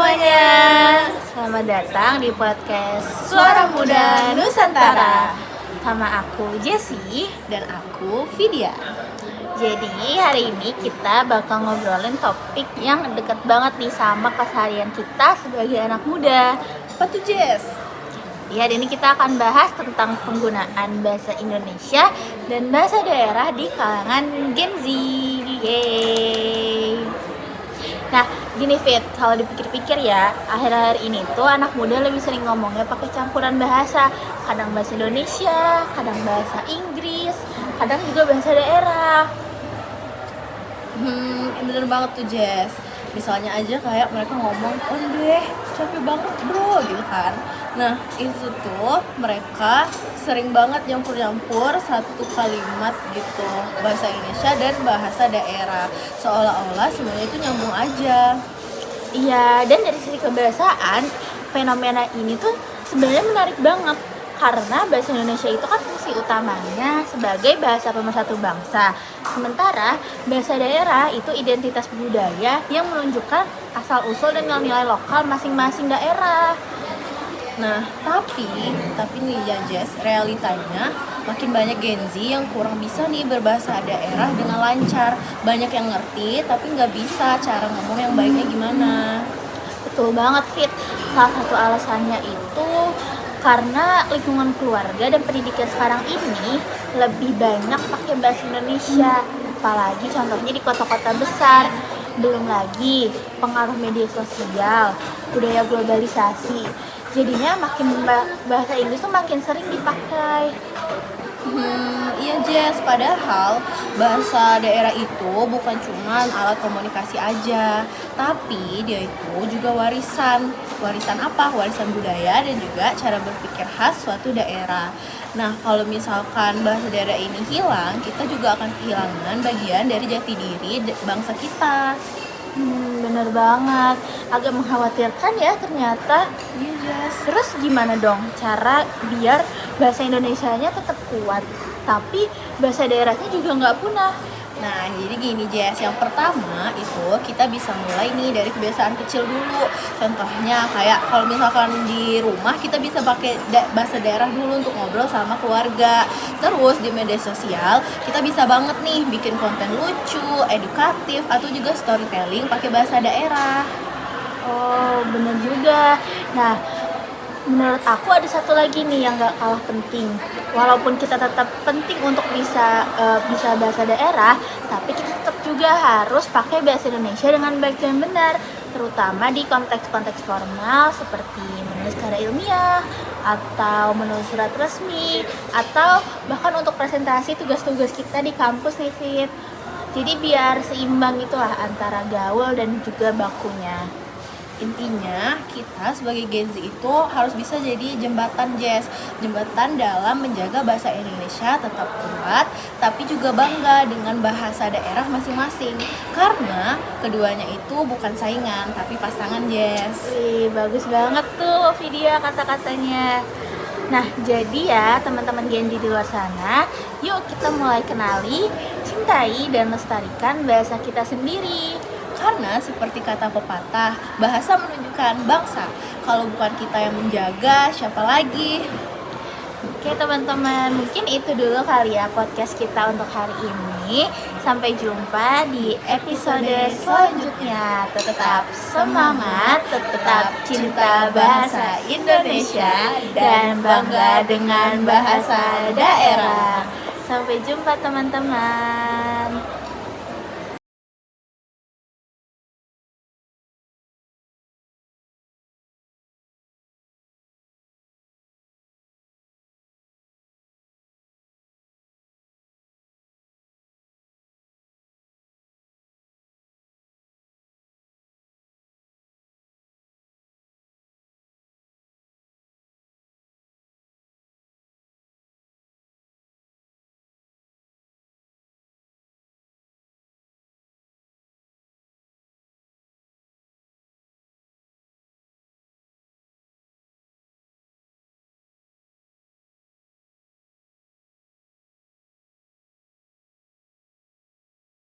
semuanya, selamat datang di podcast Suara Muda Nusantara. Sama aku Jessie dan aku Vidya. Jadi hari ini kita bakal ngobrolin topik yang deket banget nih sama keseharian kita sebagai anak muda. Apa tuh Jess? Ya, hari ini kita akan bahas tentang penggunaan bahasa Indonesia dan bahasa daerah di kalangan Gen Z. Yeay. Nah, gini Fit, kalau dipikir-pikir ya, akhir-akhir ini tuh anak muda lebih sering ngomongnya pakai campuran bahasa. Kadang bahasa Indonesia, kadang bahasa Inggris, kadang juga bahasa daerah. Bener banget tuh Jess. Misalnya aja kayak mereka ngomong, oh deh capek banget bro gitu kan. Nah itu tuh mereka sering banget nyampur-nyampur satu kalimat gitu, bahasa Indonesia dan bahasa daerah, seolah-olah semuanya itu nyambung aja. Iya, dan dari sisi kebahasaan, fenomena ini tuh sebenarnya menarik banget. Karena bahasa Indonesia itu kan fungsi utamanya sebagai bahasa pemersatu bangsa. Sementara bahasa daerah itu identitas budaya yang menunjukkan asal-usul dan nilai-nilai lokal masing-masing daerah. Nah, tapi nih ya Jess, realitanya makin banyak Gen Z yang kurang bisa nih berbahasa daerah dengan lancar. Banyak yang ngerti tapi nggak bisa cara ngomong yang baiknya gimana. Betul banget Fit, salah satu alasannya itu karena lingkungan keluarga dan pendidikan sekarang ini lebih banyak pakai bahasa Indonesia, apalagi contohnya di kota-kota besar. Belum lagi pengaruh media sosial, budaya globalisasi, jadinya makin bahasa Inggris tuh makin sering dipakai. Iya Jess, padahal bahasa daerah itu bukan cuma alat komunikasi aja, tapi dia itu juga warisan. Warisan apa? Warisan budaya dan juga cara berpikir khas suatu daerah. Nah, kalau misalkan bahasa daerah ini hilang, kita juga akan kehilangan bagian dari jati diri bangsa kita. Bener banget, agak mengkhawatirkan ya ternyata. Iya Jess. Terus gimana dong cara biar bahasa Indonesianya tetap kuat, tapi bahasa daerahnya juga nggak punah? Nah, jadi gini Jess, yang pertama itu kita bisa mulai nih dari kebiasaan kecil dulu. Contohnya kayak kalau misalkan di rumah kita bisa pakai bahasa daerah dulu untuk ngobrol sama keluarga. Terus di media sosial kita bisa banget nih bikin konten lucu, edukatif, atau juga storytelling pakai bahasa daerah. Oh, bener juga. Nah, menurut aku ada satu lagi nih yang gak kalah penting. Walaupun kita tetap penting untuk bisa bahasa daerah, tapi kita tetap juga harus pakai bahasa Indonesia dengan baik dan benar, terutama di konteks-konteks formal seperti menulis karya ilmiah atau menulis surat resmi, atau bahkan untuk presentasi tugas-tugas kita di kampus nih Fit. Jadi biar seimbang itulah antara gaul dan juga bakunya. Intinya kita sebagai Gen Z itu harus bisa jadi jembatan Jess, jembatan dalam menjaga bahasa Indonesia tetap kuat tapi juga bangga dengan bahasa daerah masing-masing, karena keduanya itu bukan saingan tapi pasangan Jess. Bagus banget tuh Vidya kata-katanya. Nah, jadi ya teman-teman Gen Z di luar sana, yuk kita mulai kenali, cintai, dan lestarikan bahasa kita sendiri. Karena seperti kata pepatah, bahasa menunjukkan bangsa. Kalau bukan kita yang menjaga, siapa lagi? Oke teman-teman, mungkin itu dulu kali ya podcast kita untuk hari ini. Sampai jumpa di episode selanjutnya. Tetap semangat, tetap cinta bahasa Indonesia, dan bangga dengan bahasa daerah. Sampai jumpa teman-teman.